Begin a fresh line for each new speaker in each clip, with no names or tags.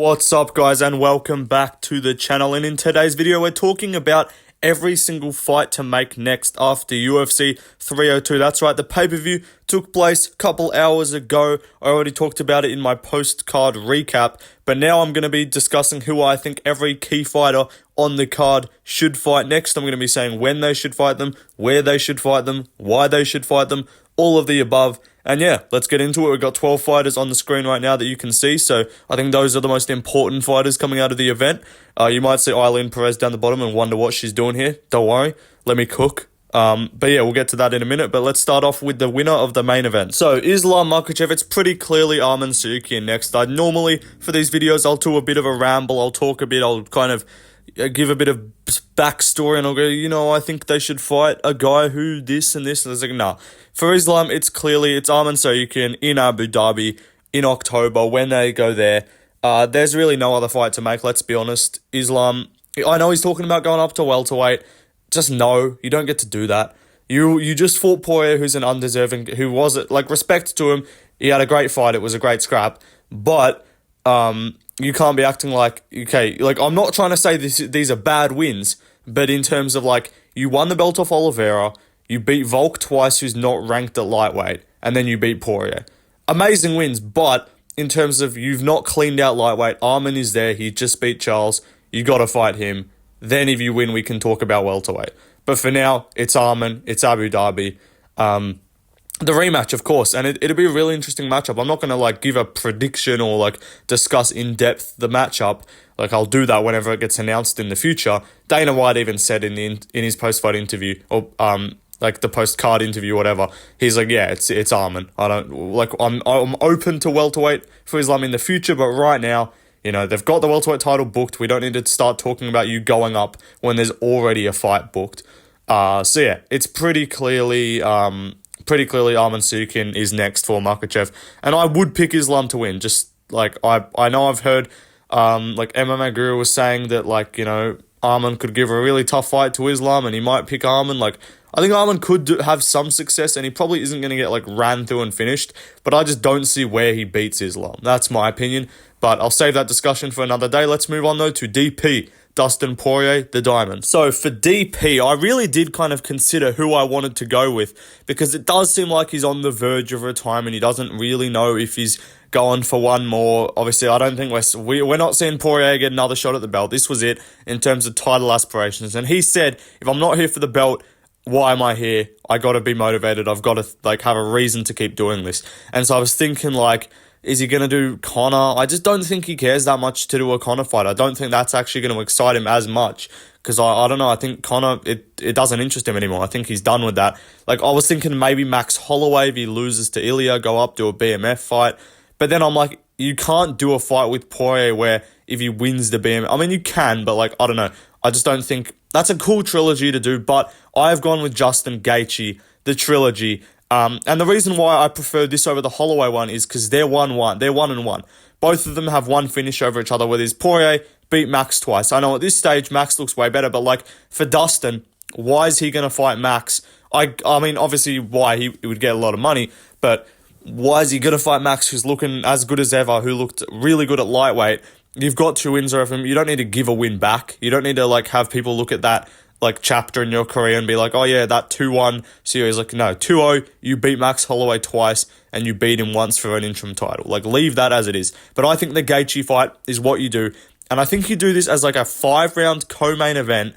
What's up, guys, and welcome back to the channel. And in today's video we're talking about every single fight to make next after UFC 302. That's right, the pay-per-view took place a couple hours ago. I already talked about it in my post-card recap, but now I'm going to be discussing who I think every key fighter on the card should fight next. I'm going to be saying when they should fight them, where they should fight them, why they should fight them, all of the above. And yeah, let's get into it. We've got 12 fighters on the screen right now that you can see. So I think those are the most important fighters coming out of the event. You might see Eileen Perez down the bottom and wonder what she's doing here. Don't worry, let me cook. But yeah, we'll get to that in a minute. But let's start off with the winner of the main event. So Islam Makhachev, it's pretty clearly Arman Tsarukyan next. I normally, for these videos, I'll do a bit of a ramble. I'll talk a bit. I'll kind of give a bit of backstory and I'll go, I think they should fight a guy who this and this. And it's like, nah. For Islam, it's Arman Tsarukyan in Abu Dhabi in October when they go there. There's really no other fight to make, let's be honest. Islam, I know he's talking about going up to welterweight. Just no, you don't get to do that. You just fought Poirier, who's an undeserving, who was it, like, respect to him. He had a great fight. It was a great scrap. But you can't be acting like, okay, like, I'm not trying to say these are bad wins, but in terms of, like, you won the belt off Oliveira, you beat Volk twice, who's not ranked at lightweight, and then you beat Poirier. Amazing wins, but in terms of you've not cleaned out lightweight, Arman is there, he just beat Charles, you got to fight him. Then if you win, we can talk about welterweight. But for now, it's Arman, it's Abu Dhabi. The rematch, of course, and it'll be a really interesting matchup. I'm not going to, like, give a prediction or, like, discuss in depth the matchup. Like, I'll do that whenever it gets announced in the future. Dana White even said in his post-fight interview, or like the post-card interview, whatever, he's like, yeah, it's Arman. I'm open to welterweight for Islam in the future, but right now, they've got the welterweight title booked. We don't need to start talking about you going up when there's already a fight booked. So yeah, it's pretty clearly Arman Tsarukyan is next for Makhachev, and I would pick Islam to win. Just like I know I've heard like MMA Guru was saying that, like, Arman could give a really tough fight to Islam, and he might pick Arman. Like, I think Arman could have some success, and he probably isn't going to get, like, ran through and finished, but I just don't see where he beats Islam. That's my opinion, but I'll save that discussion for another day. Let's move on, though, to DP. Dustin Poirier, the Diamond. So for DP, I really did kind of consider who I wanted to go with, because it does seem like he's on the verge of retirement. He doesn't really know if he's going for one more. Obviously, I don't think we're not seeing Poirier get another shot at the belt. This was it in terms of title aspirations. And he said, if I'm not here for the belt, why am I here? I got to be motivated. I've got to, like, have a reason to keep doing this. And so I was thinking, like, is he going to do Conor? I just don't think he cares that much to do a Conor fight. I don't think that's actually going to excite him as much, because I don't know. I think Conor, it doesn't interest him anymore. I think he's done with that. Like, I was thinking maybe Max Holloway, if he loses to Ilya, go up, do a BMF fight. But then I'm like, you can't do a fight with Poirier where if he wins the BMF, I mean, you can, but, like, I don't know. I just don't think that's a cool trilogy to do. But I've gone with Justin Gaethje, the trilogy. And the reason why I prefer this over the Holloway one is because they're 1-1. They're 1-1. Both of them have one finish over each other, where there's Poirier beat Max twice. I know at this stage Max looks way better, but, like, for Dustin, why is he going to fight Max? I mean, obviously why, he would get a lot of money, but why is he going to fight Max, who's looking as good as ever, who looked really good at lightweight? You've got 2 wins over him. You don't need to give a win back. You don't need to, like, have people look at that, like, chapter in your career and be like, oh yeah, that 2-1 series. Like, no, 2-0, you beat Max Holloway twice and you beat him once for an interim title. Like, leave that as it is. But I think the Gaethje fight is what you do, and I think you do this as, like, a 5-round co-main event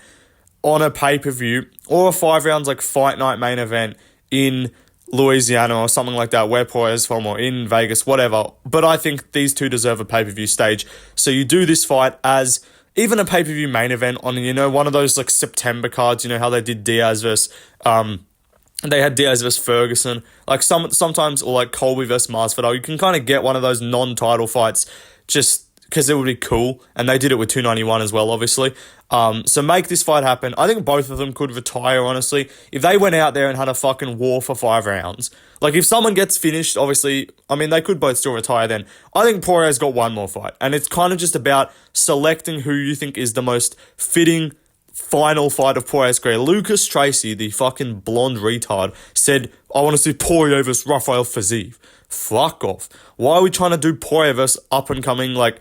on a pay-per-view, or a 5 rounds, like, fight night main event in Louisiana or something like that, where Poirier's from, or in Vegas, whatever. But I think these two deserve a pay-per-view stage. So you do this fight as even a pay-per-view main event on, one of those, like, September cards, how they did Diaz versus, they had Diaz versus Ferguson, like, sometimes, or, like, Colby versus Masvidal. You can kind of get one of those non-title fights just because it would be cool, and they did it with 291 as well, obviously. So make this fight happen. I think both of them could retire, honestly. If they went out there and had a fucking war for 5 rounds, like, if someone gets finished, obviously, I mean, they could both still retire then. I think Poirier's got one more fight, and it's kind of just about selecting who you think is the most fitting final fight of Poirier's career. Lucas Tracy, the fucking blonde retard, said, I want to see Poirier versus Rafael Fiziev. Fuck off. Why are we trying to do Poirier versus up-and-coming, like,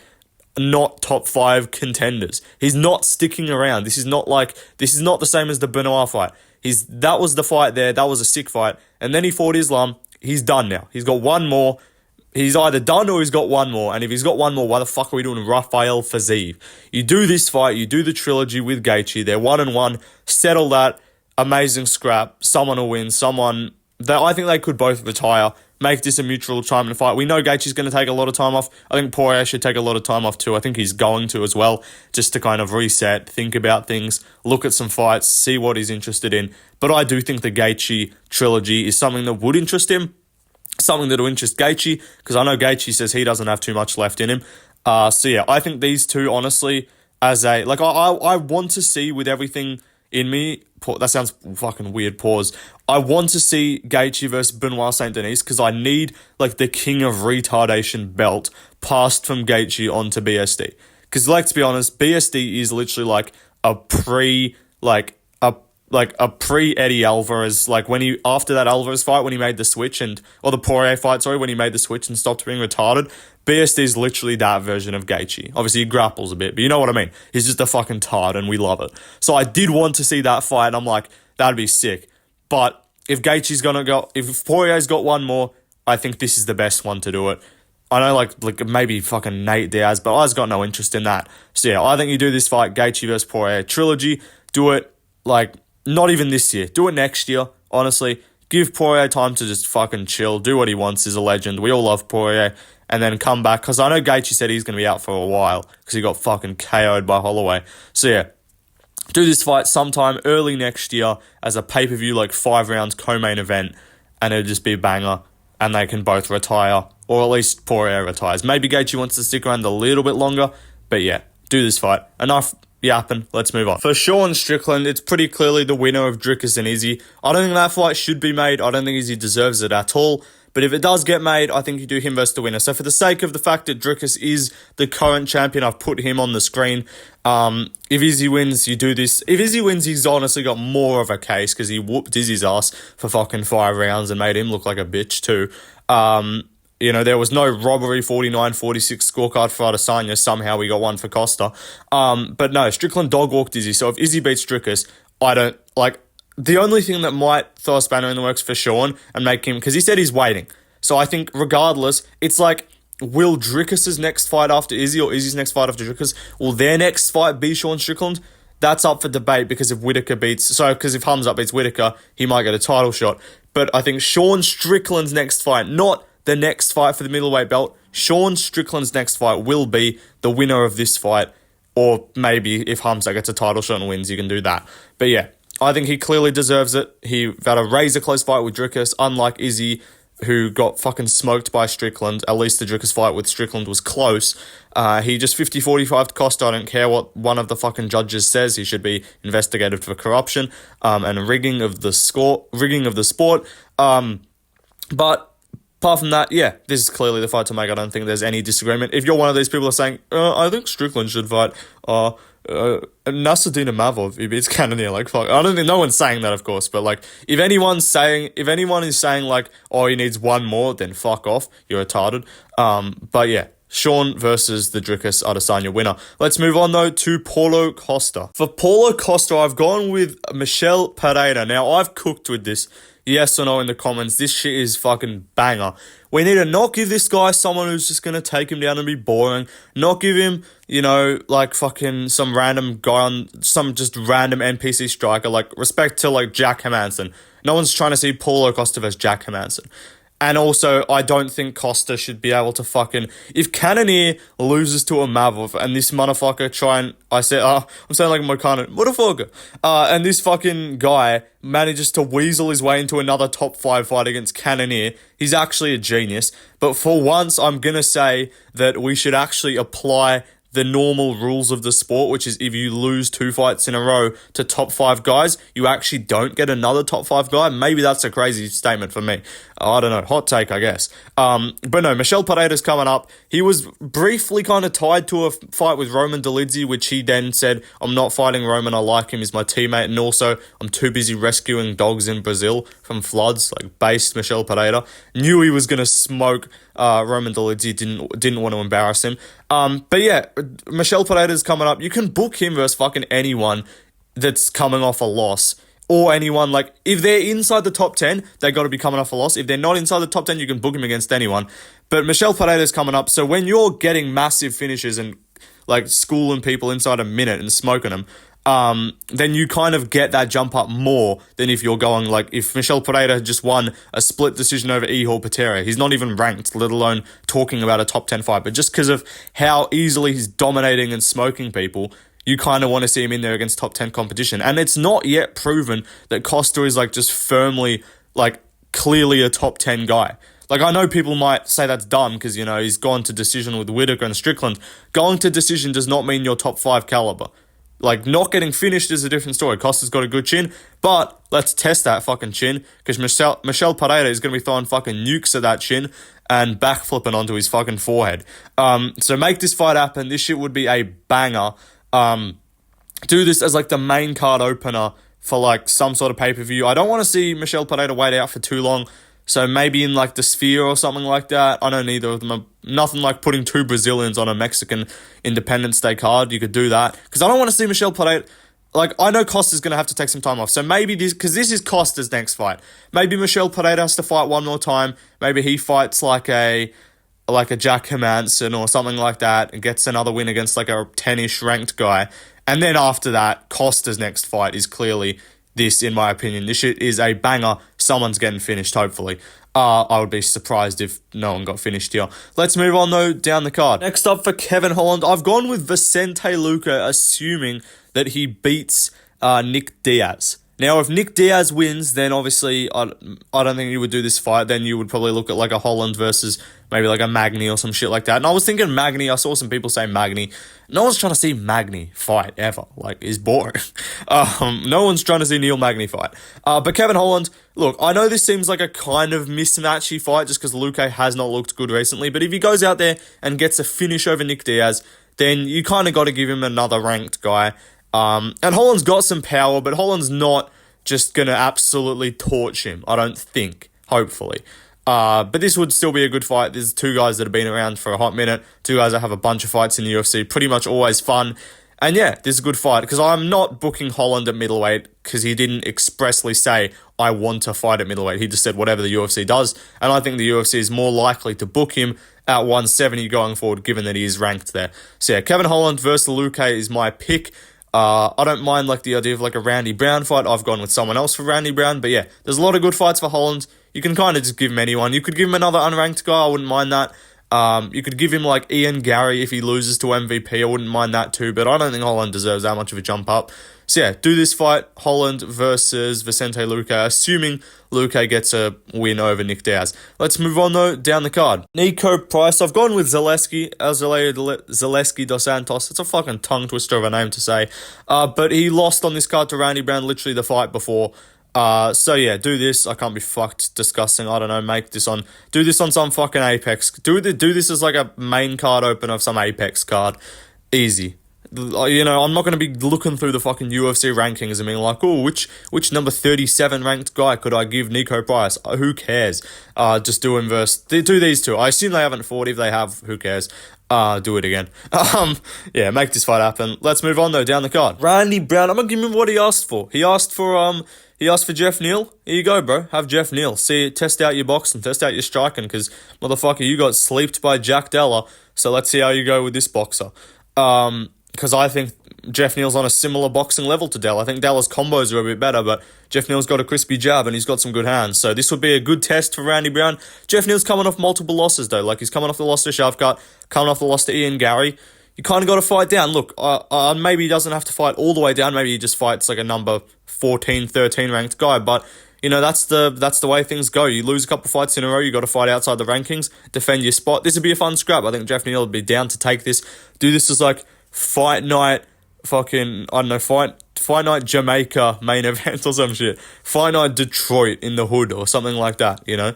not top 5 contenders. He's not sticking around. This is not the same as the Benoit fight. That was the fight there. That was a sick fight. And then he fought Islam. He's done now. He's got one more. He's either done or he's got one more. And if he's got one more, why the fuck are we doing Rafael Fiziev? You do this fight, you do the trilogy with Gaethje. They're 1-1. Settle that. Amazing scrap. Someone will win. I think they could both retire. Make this a mutual time in the fight. We know Gaethje's going to take a lot of time off. I think Poirier should take a lot of time off too. I think he's going to as well, just to kind of reset, think about things, look at some fights, see what he's interested in. But I do think the Gaethje trilogy is something that would interest him. Something that will interest Gaethje, because I know Gaethje says he doesn't have too much left in him. So yeah, I think these two, honestly, I want to see with everything in me, that sounds fucking weird, pause. I want to see Gaethje versus Benoit Saint Denis, because I need, the king of retardation belt passed from Gaethje onto BSD. Because let's be honest, BSD is literally a pre-Eddie Alvarez, after that Alvarez fight when he made the switch or the Poirier fight, when he made the switch and stopped being retarded, BSD is literally that version of Gaethje. Obviously, he grapples a bit, but you know what I mean. He's just a fucking tard, and we love it. So I did want to see that fight, and I'm like, that'd be sick. But if if Poirier's got one more, I think this is the best one to do it. I know, maybe fucking Nate Diaz, but I've got no interest in that. So yeah, I think you do this fight, Gaethje versus Poirier trilogy, do it, not even this year. Do it next year, honestly. Give Poirier time to just fucking chill. Do what he wants. He's a legend. We all love Poirier. And then come back. Because I know Gaethje said he's going to be out for a while. Because he got fucking KO'd by Holloway. So yeah. Do this fight sometime early next year as a pay-per-view, 5 rounds co-main event. And it'll just be a banger. And they can both retire. Or at least Poirier retires. Maybe Gaethje wants to stick around a little bit longer. But yeah. Do this fight. Enough yapping, let's move on. For Sean Strickland, it's pretty clearly the winner of Dricus and Izzy. I don't think that fight should be made. I don't think Izzy deserves it at all. But if it does get made, I think you do him versus the winner. So for the sake of the fact that Dricus is the current champion, I've put him on the screen. If Izzy wins, you do this. If Izzy wins, he's honestly got more of a case because he whooped Izzy's ass for fucking 5 rounds and made him look like a bitch too. There was no robbery 49-46 scorecard for Adesanya. Somehow we got one for Costa. But no, Strickland dog walked Izzy. So if Izzy beats Dricus, I don't, the only thing that might throw a spanner in the works for Sean and make him, because he said he's waiting. So I think regardless, it's will Dricus's next fight after Izzy or Izzy's next fight after Dricus, will their next fight be Sean Strickland? That's up for debate because if Hamzat beats Whittaker, he might get a title shot. But I think Sean Strickland's next fight, not the next fight for the middleweight belt, Sean Strickland's next fight will be the winner of this fight, or maybe if Hamzat gets a title shot and wins, you can do that. But yeah, I think he clearly deserves it. He had a razor-close fight with Dricus, unlike Izzy, who got fucking smoked by Strickland. At least the Dricus fight with Strickland was close. He just 50-45 to Costa. I don't care what one of the fucking judges says. He should be investigated for corruption and rigging of the sport. But apart from that, yeah, this is clearly the fight to make. I don't think there's any disagreement. If you're one of these people who are saying, I think Strickland should fight Nasruddin Imavov, he beats Cannonier, fuck. I don't think no one's saying that, of course, but if anyone is saying he needs one more, then fuck off, you're retarded. But yeah, Sean versus the Dricus Adesanya winner. Let's move on though to Paulo Costa. For Paulo Costa, I've gone with Michel Pereira. Now I've cooked with this. Yes or no in the comments. This shit is fucking banger. We need to not give this guy someone who's just going to take him down and be boring. Not give him, fucking some random guy on some just random NPC striker. Respect to Jack Hermanson. No one's trying to see Paulo Costa versus Jack Hermanson. And also, I don't think Costa should be able to if Cannonier loses to a Mavov and this motherfucker I'm saying like Moicano, motherfucker, and this fucking guy manages to weasel his way into another top 5 fight against Cannonier, he's actually a genius. But for once, I'm gonna say that we should actually apply the normal rules of the sport, which is if you lose 2 fights in a row to top 5 guys, you actually don't get another top 5 guy. Maybe that's a crazy statement for me. I don't know, hot take, I guess. But no, Michel Pereira's coming up. He was briefly kind of tied to a fight with Roman Dolidze, which he then said, I'm not fighting Roman, I like him, he's my teammate, and also I'm too busy rescuing dogs in Brazil from floods, like based Michel Pereira. Knew he was going to smoke Roman Dolidze, didn't want to embarrass him. But yeah, Michel Pereira's coming up. You can book him versus fucking anyone that's coming off a loss. Or anyone, like, if they're inside the top 10, they got to be coming off a loss. If they're not inside the top 10, you can book him against anyone. But Michel Pereira's coming up, so when you're getting massive finishes and, like, schooling people inside a minute and smoking them, then you kind of get that jump up more than if you're going, like, if Michel Pereira just won a split decision over Ihor Pereira. He's not even ranked, let alone talking about a top 10 fight. But just because of how easily he's dominating and smoking people, you kind of want to see him in there against top 10 competition. And it's not yet proven that Costa is, like, just firmly, like, clearly a top 10 guy. Like, I know people might say that's dumb because, you know, he's gone to decision with Whittaker and Strickland. Going to decision does not mean you're top 5 caliber. Like, not getting finished is a different story. Costa's got a good chin, but let's test that fucking chin because Michel Pereira is going to be throwing fucking nukes at that chin and backflipping onto his fucking forehead. So make this fight happen. This shit would be a banger. Do this as, like, the main card opener for, like, some sort of pay-per-view. I don't want to see Michel Pereira wait out for too long, so maybe in, like, the Sphere or something like that. I know neither of them are nothing like putting two Brazilians on a Mexican Independence Day card. You could do that, because I don't want to see Michel Pereira. Like, I know Costa's going to have to take some time off, so maybe this, because this is Costa's next fight. Maybe Michel Pereira has to fight one more time. Maybe he fights like a Jack Hermanson or something like that and gets another win against, like, a 10-ish ranked guy. And then after that, Costa's next fight is clearly this, in my opinion. This shit is a banger. Someone's getting finished, hopefully. I would be surprised if no one got finished here. Let's move on, though, down the card. Next up for Kevin Holland, I've gone with Vicente Luque, assuming that he beats Nick Diaz. Now, if Nick Diaz wins, then obviously I don't think you would do this fight. Then you would probably look at, like, a Holland versus maybe, like, a Magny or some shit like that. And I was thinking Magny. I saw some people say Magny. No one's trying to see Magny fight ever. Like, it's boring. No one's trying to see Neil Magny fight. But Kevin Holland, look, I know this seems like a kind of mismatchy fight just because Luque has not looked good recently. But if he goes out there and gets a finish over Nick Diaz, then you kind of got to give him another ranked guy. And Holland's got some power, but Holland's not just going to absolutely torch him, I don't think, hopefully. But this would still be a good fight. There's two guys that have been around for a hot minute, two guys that have a bunch of fights in the UFC, pretty much always fun. And yeah, this is a good fight, because I'm not booking Holland at middleweight, because he didn't expressly say, I want to fight at middleweight. He just said whatever the UFC does, and I think the UFC is more likely to book him at 170 going forward, given that he is ranked there. So yeah, Kevin Holland versus Luque is my pick. I don't mind, like, the idea of, like, a Randy Brown fight. I've gone with someone else for Randy Brown. But yeah, there's a lot of good fights for Holland. You can kind of just give him anyone. You could give him another unranked guy. I wouldn't mind that. You could give him, like, Ian Gary if he loses to MVP. I wouldn't mind that too. But I don't think Holland deserves that much of a jump up. So yeah, do this fight, Holland versus Vicente Luque, assuming Luque gets a win over Nick Diaz. Let's move on, though, down the card. Nico Price, I've gone with Zaleski dos Santos. It's a fucking tongue twister of a name to say. But he lost on this card to Randy Brown, literally the fight before. So yeah, do this. I can't be fucked discussing. I don't know, do this on some fucking Apex. Do this as, like, a main card opener of some Apex card. Easy. You know, I'm not going to be looking through the fucking UFC rankings and being like, oh, which number 37 ranked guy could I give Nico Price? Who cares? Just do him versus... Do these two. I assume they haven't fought. If they have, who cares? Do it again. Yeah, make this fight happen. Let's move on, though, down the card. Randy Brown, I'm going to give him what he asked for. He asked for Jeff Neal. Here you go, bro. Have Jeff Neal. Test out your boxing, test out your striking, because, motherfucker, you got sleeped by Jack Della. So let's see how you go with this boxer. Because I think Jeff Neal's on a similar boxing level to Dell. I think Della's combos are a bit better, but Jeff Neal's got a crispy jab and he's got some good hands. So this would be a good test for Randy Brown. Jeff Neal's coming off multiple losses, though. Like, he's coming off the loss to Shavkat, coming off the loss to Ian Gary. You kind of got to fight down. Look, maybe he doesn't have to fight all the way down. Maybe he just fights like a number 14, 13 ranked guy. But, you know, that's the way things go. You lose a couple fights in a row, you got to fight outside the rankings, defend your spot. This would be a fun scrap. I think Jeff Neal would be down to take this. Do this as, like, fight night, fucking, I don't know, fight Fight Night Jamaica main event or some shit. Fight Night Detroit in the hood or something like that, you know?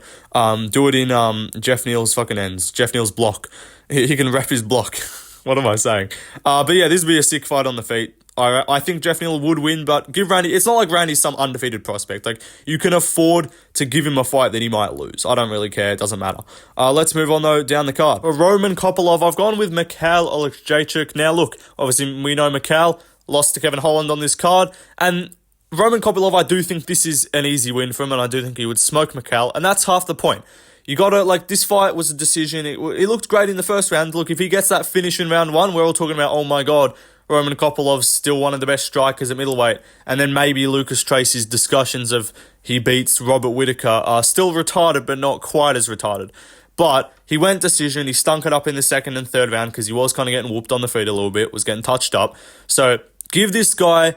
Do it in Jeff Neal's fucking ends. Jeff Neal's block. He can rep his block. What am I saying? But yeah, this would be a sick fight on the feet. I think Jeff Neal would win, but give Randy... It's not like Randy's some undefeated prospect. Like, you can afford to give him a fight that he might lose. I don't really care. It doesn't matter. Let's move on, though, down the card. For Roman Kopylov, I've gone with Mikhail Alexejczyk. Now, look, obviously, we know Mikhail lost to Kevin Holland on this card, and Roman Kopylov, I do think this is an easy win for him, and I do think he would smoke Mikhail, and that's half the point. You gotta, like, this fight was a decision. It looked great in the first round. Look, if he gets that finish in round one, we're all talking about, oh my god, Roman Kopylov's still one of the best strikers at middleweight. And then maybe Lucas Tracy's discussions of he beats Robert Whittaker are still retarded, but not quite as retarded. But he went decision. He stunk it up in the second and third round because he was kind of getting whooped on the feet a little bit, was getting touched up. So give this guy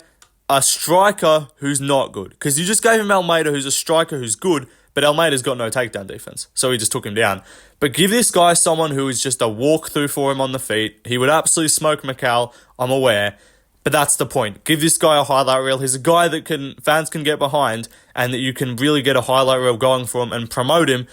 a striker who's not good. Because you just gave him Almeida, who's a striker who's good, but Almeida's got no takedown defense, so he just took him down. But give this guy someone who is just a walkthrough for him on the feet. He would absolutely smoke Mikhail, I'm aware, but that's the point. Give this guy a highlight reel. He's a guy that fans can get behind, and that you can really get a highlight reel going for him and promote him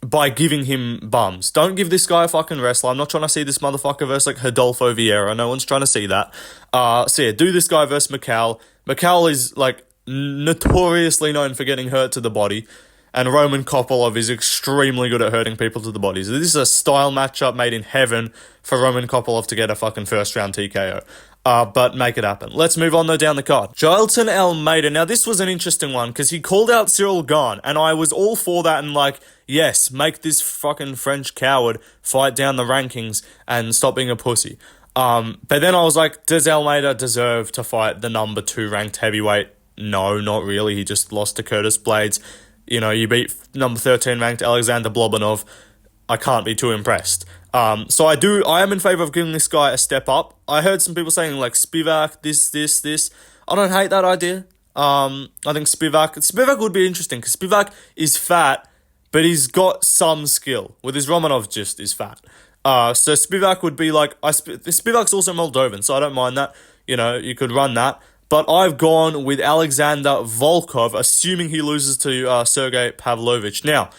by giving him bums. Don't give this guy a fucking wrestler. I'm not trying to see this motherfucker versus like Rodolfo Vieira. No one's trying to see that. So yeah, do this guy versus Mikhail. Mikhail is like notoriously known for getting hurt to the body. And Roman Kopylov is extremely good at hurting people to the body. So this is a style matchup made in heaven for Roman Kopylov to get a fucking first round TKO. But make it happen. Let's move on though down the card. Jailton Almeida. Now this was an interesting one because he called out Cyril Gane. And I was all for that and like, yes, make this fucking French coward fight down the rankings and stop being a pussy. But then I was like, does Almeida deserve to fight the number 2 ranked heavyweight? No, not really. He just lost to Curtis Blades. You know, you beat number 13 ranked Alexander Blobinov. I can't be too impressed. So I am in favour of giving this guy a step up. I heard some people saying like Spivak, this. I don't hate that idea. I think Spivak would be interesting because Spivak is fat, but he's got some skill. With his Romanov just is fat. So Spivak would be like, Spivak's also Moldovan, so I don't mind that. You know, you could run that. But I've gone with Alexander Volkov, assuming he loses to Sergey Pavlovich. Now,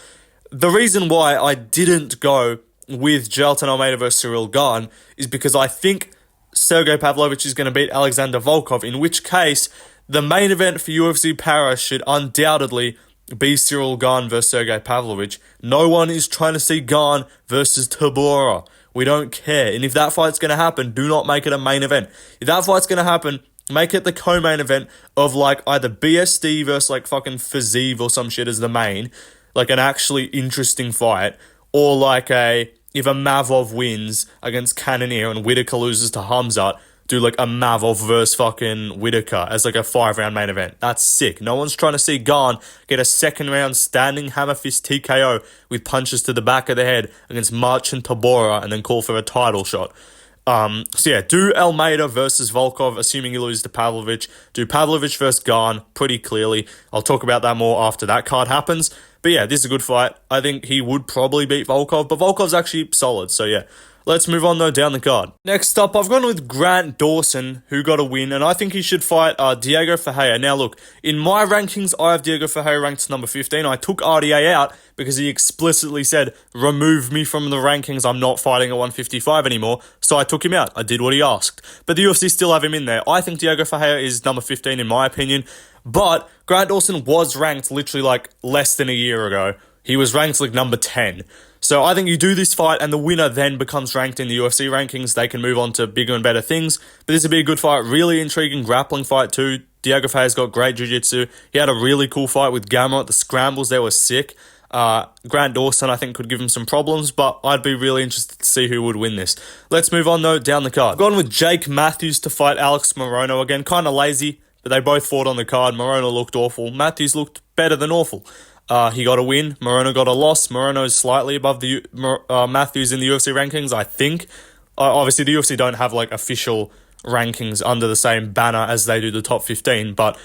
the reason why I didn't go with Jailton Almeida versus Cyril Gane is because I think Sergey Pavlovich is going to beat Alexander Volkov, in which case the main event for UFC Paris should undoubtedly be Cyril Gane versus Sergey Pavlovich. No one is trying to see Gane versus Tabora. We don't care. And if that fight's going to happen, do not make it a main event. If that fight's going to happen, make it the co-main event of like either BSD versus like fucking Fazeev or some shit as the main, like an actually interesting fight, or like if a Mavov wins against Cannonier and Whittaker loses to Hamzat, do like a Mavov versus fucking Whittaker as like a 5-round main event. That's sick. No one's trying to see Gane get a second round standing hammer fist TKO with punches to the back of the head against Marcin Tabora and then call for a title shot. So yeah, do Almeida versus Volkov, assuming he loses to Pavlovich. Do Pavlovich versus Gane, pretty clearly. I'll talk about that more after that card happens. But yeah, this is a good fight. I think he would probably beat Volkov, but Volkov's actually solid, so yeah. Let's move on though down the card. Next up, I've gone with Grant Dawson, who got a win, and I think he should fight Diego Ferreira. Now look, in my rankings, I have Diego Ferreira ranked number 15. I took RDA out because he explicitly said, remove me from the rankings, I'm not fighting at 155 anymore, so I took him out. I did what he asked. But the UFC still have him in there. I think Diego Ferreira is number 15 in my opinion, but Grant Dawson was ranked literally like less than a year ago. He was ranked like number 10. So I think you do this fight and the winner then becomes ranked in the UFC rankings. They can move on to bigger and better things. But this would be a good fight. Really intriguing grappling fight too. Diego Ferreira's got great jiu-jitsu. He had a really cool fight with Gamrot. The scrambles there were sick. Grant Dawson, I think, could give him some problems, but I'd be really interested to see who would win this. Let's move on, though, down the card. I've gone with Jake Matthews to fight Alex Morono again. Kind of lazy, but they both fought on the card. Morono looked awful. Matthews looked better than awful. He got a win. Morono got a loss. Morono is slightly above the Matthews in the UFC rankings, I think. Obviously, the UFC don't have like official rankings under the same banner as they do the top 15, but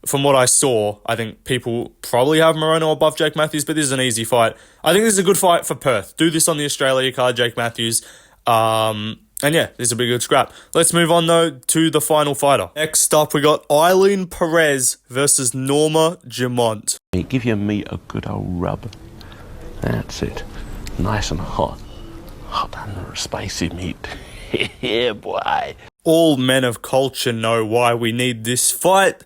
from what I saw, I think people probably have Morono above Jake Matthews, but this is an easy fight. I think this is a good fight for Perth. Do this on the Australia card, Jake Matthews. And yeah, this will be a good scrap. Let's move on though to the final fighter. Next up, we got Eileen Perez versus Norma Jamont.
Give your meat a good old rub. That's it. Nice and hot. Hot and spicy meat. Yeah, boy.
All men of culture know why we need this fight.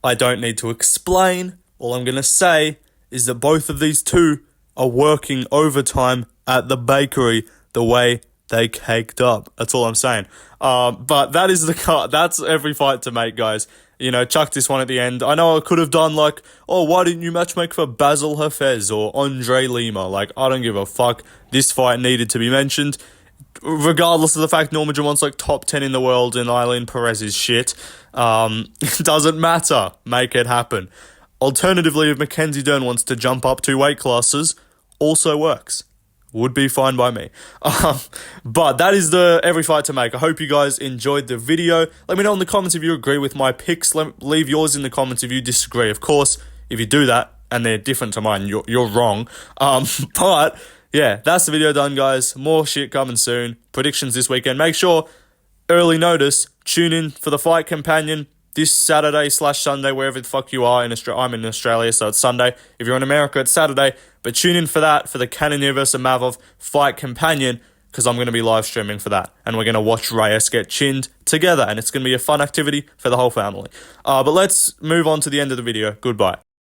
I don't need to explain. All I'm going to say is that both of these two are working overtime at the bakery the way they caked up. That's all I'm saying. But that is the cut. That's every fight to make, guys. You know, chuck this one at the end. I know I could have done like, oh, why didn't you matchmake for Basil Hafez or Andre Lima? Like, I don't give a fuck. This fight needed to be mentioned. Regardless of the fact Norma Jamont's like top 10 in the world and Eileen Perez is shit. It doesn't matter. Make it happen. Alternatively, if Mackenzie Dern wants to jump up 2 weight classes, also works. Would be fine by me. But that is the every fight to make. I hope you guys enjoyed the video. Let me know in the comments if you agree with my picks. Leave yours in the comments if you disagree. Of course, if you do that and they're different to mine, you're wrong. But yeah, that's the video done, guys. More shit coming soon. Predictions this weekend. Make sure, early notice, tune in for the Fight Companion this Saturday/Sunday, wherever the fuck you are in Australia. I'm in Australia, so it's Sunday. If you're in America, it's Saturday. But tune in for that, for the Cannonier vs. Mavov Fight Companion, because I'm going to be live streaming for that. And we're going to watch Reyes get chinned together. And it's going to be a fun activity for the whole family. But let's move on to the end of the video. Goodbye.